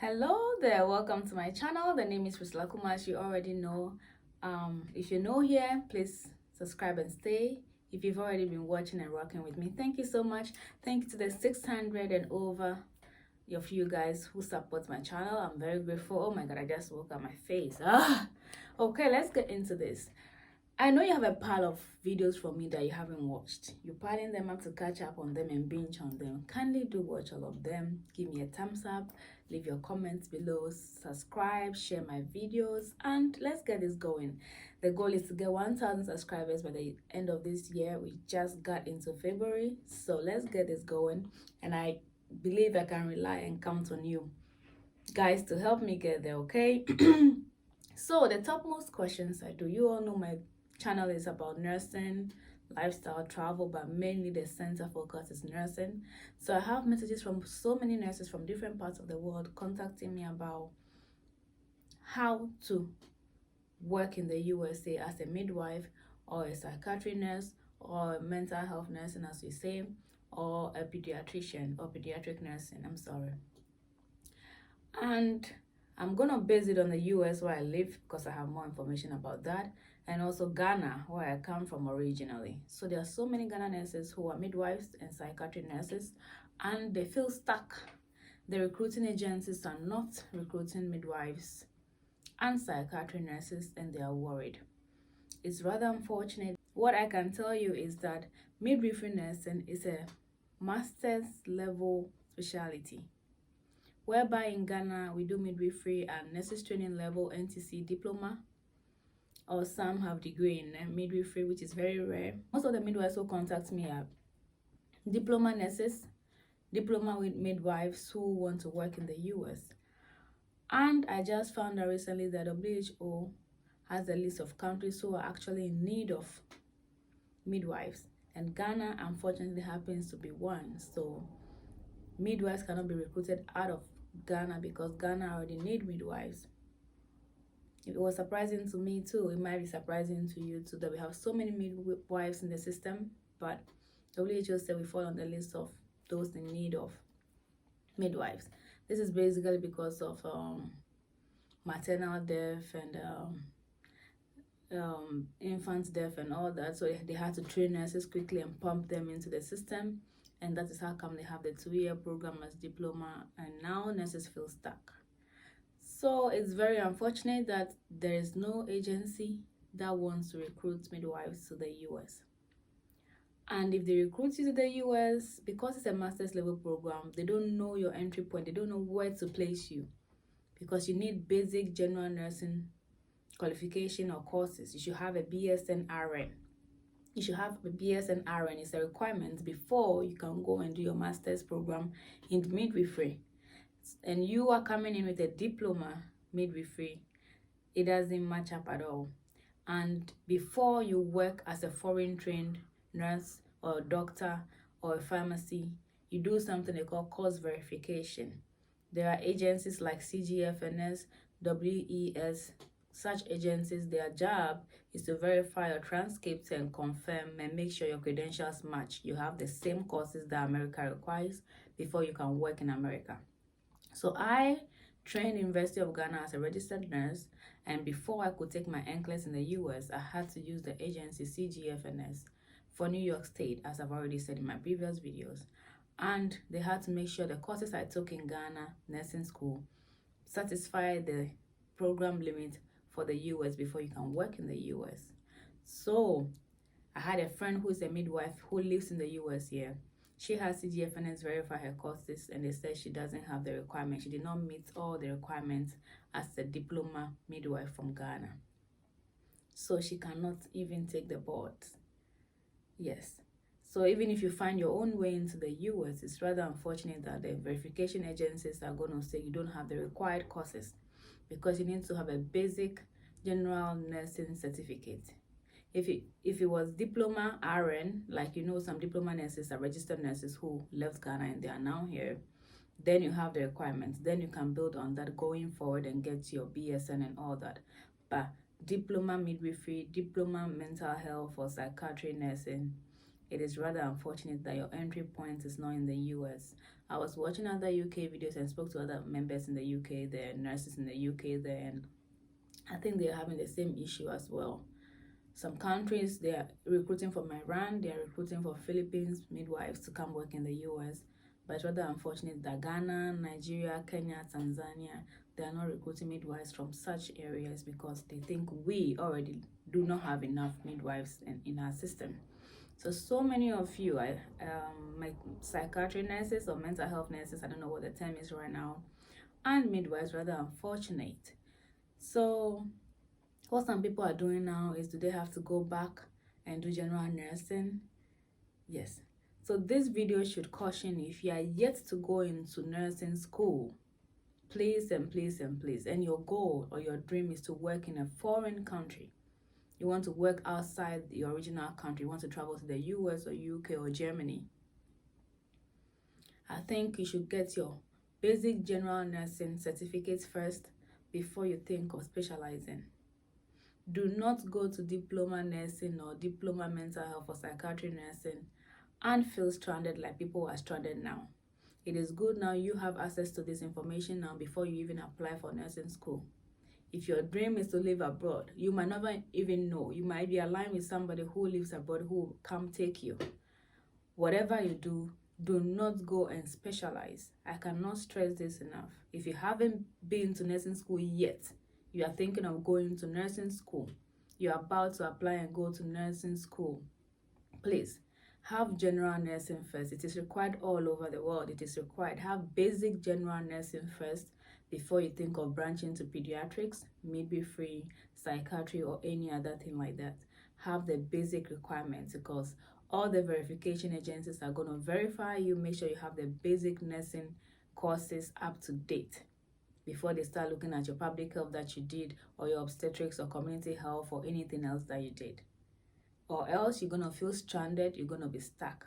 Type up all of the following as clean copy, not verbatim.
Hello there, welcome to my channel. The name is Priscilla Kuma, as you already know. If you're new here, please subscribe and stay. If you've already been watching and rocking with me, thank you so much. Thank you to the 600 and over of you guys who support my channel. I'm very grateful. Oh my god, I just woke up my face. Okay, let's get into this. I know you have a pile of videos from me that you haven't watched. You're piling them up to catch up on them and binge on them. Kindly do watch all of them. Give me a thumbs up, leave your comments below, subscribe, share my videos, and let's get this going. The goal is to get 1,000 subscribers by the end of this year. We just got into February, so let's get this going. And I believe I can rely and count on you guys to help me get there, okay? So the topmost questions I do, you all know my channel is about nursing, lifestyle, travel, but mainly the center focus is nursing. So I have messages from so many nurses from different parts of the world contacting me about how to work in the USA as a midwife or a psychiatry nurse or a mental health nursing, as we say, or a pediatrician or pediatric nursing, I'm sorry. And I'm gonna base it on the US where I live because I have more information about that, and also Ghana where I come from originally. So there are so many Ghana nurses who are midwives and psychiatric nurses, and they feel stuck. The recruiting agencies are not recruiting midwives and psychiatric nurses, and they are worried. It's rather unfortunate. What I can tell you is that midwifery nursing is a master's level specialty, whereby in Ghana we do midwifery and nurses training level NTC diploma, or some have degree in midwifery, which is very rare. Most of the midwives who contact me are diploma nurses, diploma with midwives who want to work in the US. And I just found out recently that WHO has a list of countries who are actually in need of midwives, and Ghana unfortunately happens to be one. So midwives cannot be recruited out of Ghana because Ghana already need midwives. It was surprising to me too. It might be surprising to you too that we have so many midwives in the system, but WHO said we fall on the list of those in need of midwives. This is basically because of maternal death and infant death and all that. So they had to train nurses quickly and pump them into the system. And that is how come they have the 2-year program as diploma, and now nurses feel stuck. So it's very unfortunate that there is no agency that wants to recruit midwives to the US. And if they recruit you to the US, because it's a master's level program, they don't know your entry point. They don't know where to place you, because you need basic general nursing qualification or courses. You should have a BSN RN. You should have a BSN RN. It's a requirement before you can go and do your master's program in midwifery. And you are coming in with a diploma midwifery, it doesn't match up at all. And before you work as a foreign trained nurse or a doctor or a pharmacy, you do something they call course verification. There are agencies like CGFNS, WES. Such agencies, their job is to verify your transcripts and confirm and make sure your credentials match. You have the same courses that America requires before you can work in America. So I trained University of Ghana as a registered nurse, and before I could take my NCLEX in the US, I had to use the agency CGFNS for New York State, as I've already said in my previous videos. And they had to make sure the courses I took in Ghana nursing school satisfy the program limit for the US before you can work in the US. So I had a friend who is a midwife who lives in the US here. She has CGFNS verify her courses, and they said she doesn't have the requirement. She did not meet all the requirements as a diploma midwife from Ghana. So she cannot even take the board. Yes. So even if you find your own way into the US, it's rather unfortunate that the verification agencies are going to say you don't have the required courses, because you need to have a basic general nursing certificate. If it was diploma RN, like some diploma nurses are registered nurses who left Ghana and they are now here, then you have the requirements. Then you can build on that going forward and get your BSN and all that. But diploma midwifery, diploma mental health or psychiatry nursing, it is rather unfortunate that your entry point is not in the US. I was watching other UK videos and spoke to other members in the UK there, nurses in the UK there, and I think they're having the same issue as well. Some countries, they are recruiting from Iran, they are recruiting for Philippines midwives to come work in the US. But it's rather unfortunate that Ghana, Nigeria, Kenya, Tanzania, they are not recruiting midwives from such areas because they think we already do not have enough midwives in our system. So many of you, my psychiatry nurses or mental health nurses, I don't know what the term is right now, and midwives, rather unfortunate. So what some people are doing now is, do they have to go back and do general nursing? Yes. So this video should caution you, if you are yet to go into nursing school, please and please and please, and your goal or your dream is to work in a foreign country. You want to work outside your original country. You want to travel to the US or UK or Germany. I think you should get your basic general nursing certificates first before you think of specializing. Do not go to diploma nursing or diploma mental health or psychiatry nursing and feel stranded like people are stranded now. It is good now you have access to this information now before you even apply for nursing school. If your dream is to live abroad, you might never even know. You might be aligned with somebody who lives abroad who will come take you. Whatever you do, do not go and specialize. I cannot stress this enough. If you haven't been to nursing school yet, you are thinking of going to nursing school, you're about to apply and go to nursing school, please have general nursing first. It is required all over the world. It is required. Have basic general nursing first before you think of branching to pediatrics, midwifery, psychiatry, or any other thing like that. Have the basic requirements, because all the verification agencies are going to verify you. Make sure you have the basic nursing courses up to date before they start looking at your public health that you did, or your obstetrics or community health or anything else that you did. Or else you're going to feel stranded, you're going to be stuck.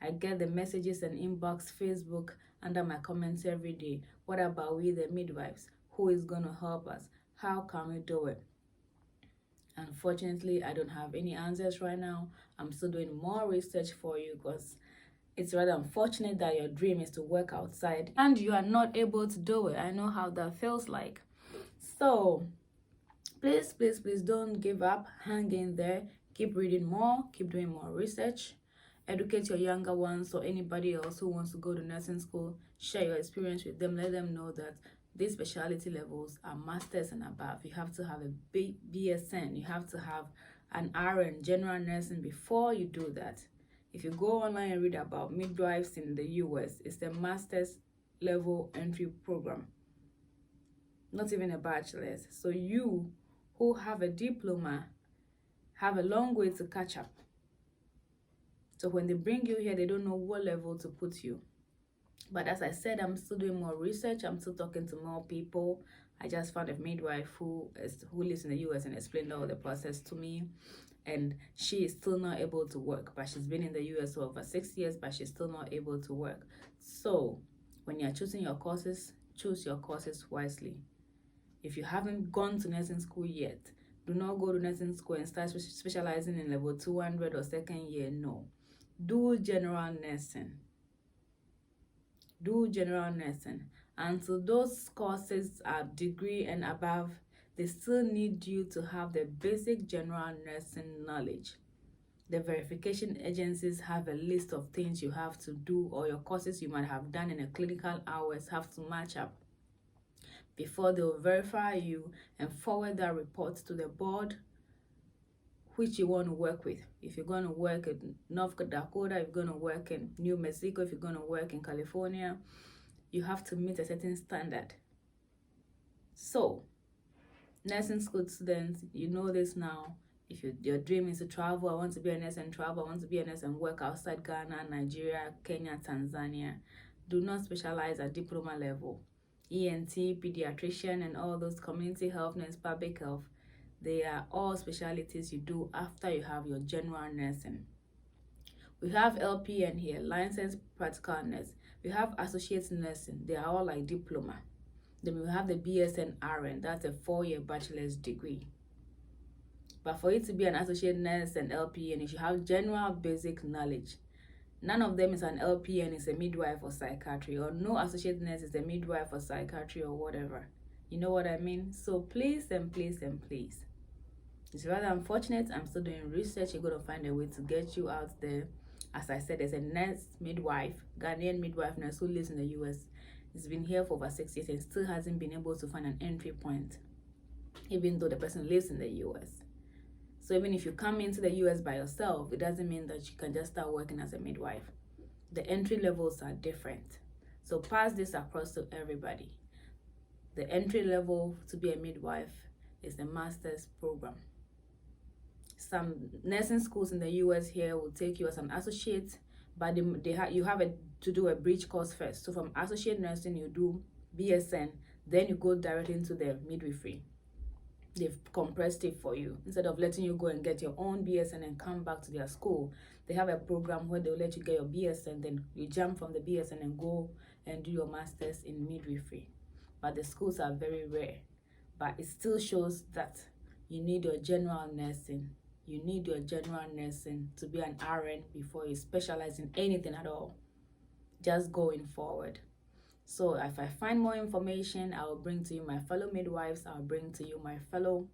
I get the messages and inbox Facebook under my comments every day. What about we, the midwives? Who is going to help us? How can we do it? Unfortunately, I don't have any answers right now. I'm still doing more research for you, because it's rather unfortunate that your dream is to work outside and you are not able to do it. I know how that feels like. So please, please, please don't give up. Hang in there. Keep reading more. Keep doing more research. Educate your younger ones or anybody else who wants to go to nursing school. Share your experience with them. Let them know that these specialty levels are masters and above. You have to have a BSN. You have to have an RN, general nursing, before you do that. If you go online and read about midwives in the US, it's the master's level entry program, not even a bachelor's. So you who have a diploma have a long way to catch up. So when they bring you here, they don't know what level to put you. But as I said, I'm still doing more research. I'm still talking to more people. I just found a midwife who lives in the US and explained all the process to me. And she is still not able to work, but she's been in the US for over 6 years, but she's still not able to work. So when you're choosing your courses, choose your courses wisely. If you haven't gone to nursing school yet, do not go to nursing school and start specializing in level 200 or second year. No. Do general nursing. Do general nursing. Until those courses are degree and above, they still need you to have the basic general nursing knowledge. The verification agencies have a list of things you have to do, or your courses you might have done in a clinical hours have to match up before they'll verify you and forward that report to the board which you want to work with. If you're going to work in North Dakota, if you're going to work in New Mexico, if you're going to work in California, you have to meet a certain standard. So nursing school students, you know this now. If your dream is to travel, I want to be a nurse and travel, I want to be a nurse and work outside Ghana, Nigeria, Kenya, Tanzania, do not specialize at diploma level. ENT, pediatrician, and all those community health nurse, public health, they are all specialties you do after you have your general nursing. We have LPN here, licensed practical nurse. We have associate nursing, they are all like diploma. Then we have the BSN RN, that's a 4-year bachelor's degree. But for you to be an associate nurse and LPN, you should have general basic knowledge. None of them is an LPN, is a midwife or psychiatry, or no associate nurse is a midwife or psychiatry or whatever. You know what I mean? So please and please and please. It's rather unfortunate. I'm still doing research. You're going to find a way to get you out there. As I said, there's a nurse midwife, Ghanaian midwife nurse who lives in the US. He's been here for over 6 years and still hasn't been able to find an entry point, even though the person lives in the US. So even if you come into the US by yourself, it doesn't mean that you can just start working as a midwife. The entry levels are different. So pass this across to everybody. The entry level to be a midwife is the master's program. Some nursing schools in the US here will take you as an associate, but you have to do a bridge course first. So from associate nursing, you do BSN, then you go directly into the midwifery. They've compressed it for you. Instead of letting you go and get your own BSN and come back to their school, they have a program where they'll let you get your BSN, then you jump from the BSN and go and do your master's in midwifery. But the schools are very rare. But it still shows that you need your general nursing. You need your general nursing to be an RN before you specialize in anything at all. Just going forward. So if I find more information, I will bring to you my fellow midwives. I'll bring to you my fellow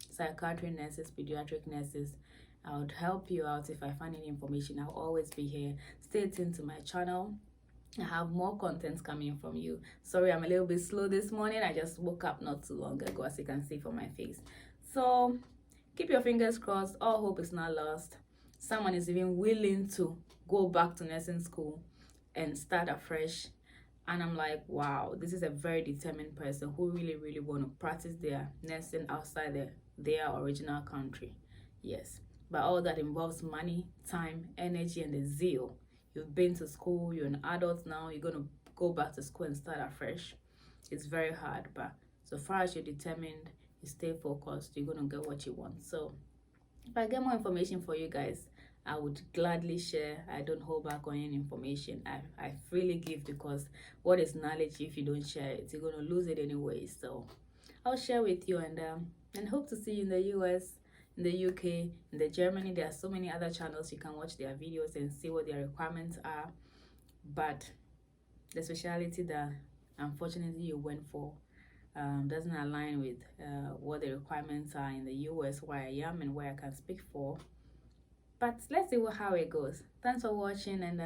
psychiatry nurses, pediatric nurses. I would help you out if I find any information. I'll always be here. Stay tuned to my channel. I have more content coming from you. Sorry, I'm a little bit slow this morning. I just woke up not too long ago, as you can see from my face. So keep your fingers crossed. All hope is not lost. Someone is even willing to go back to nursing school and start afresh. And I'm like, wow, this is a very determined person who really want to practice their nursing outside their original country. Yes, but all that involves money, time, energy, and the zeal. You've been to school, you're an adult now, you're going to go back to school and start afresh. It's very hard, but so far as you're determined, you stay focused, you're going to get what you want. So if I get more information for you guys, I would gladly share. I don't hold back on any information. I freely give, because what is knowledge if you don't share it? You're going to lose it anyway. So I'll share with you, and hope to see you in the US, in the UK, in the Germany. There are so many other channels you can watch their videos and see what their requirements are. But the specialty that unfortunately you went for doesn't align with what the requirements are in the US, where I am and where I can speak for. But let's see how it goes. Thanks for watching, and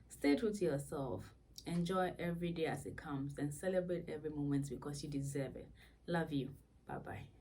stay true to yourself. Enjoy every day as it comes, and celebrate every moment because you deserve it. Love you. Bye-bye.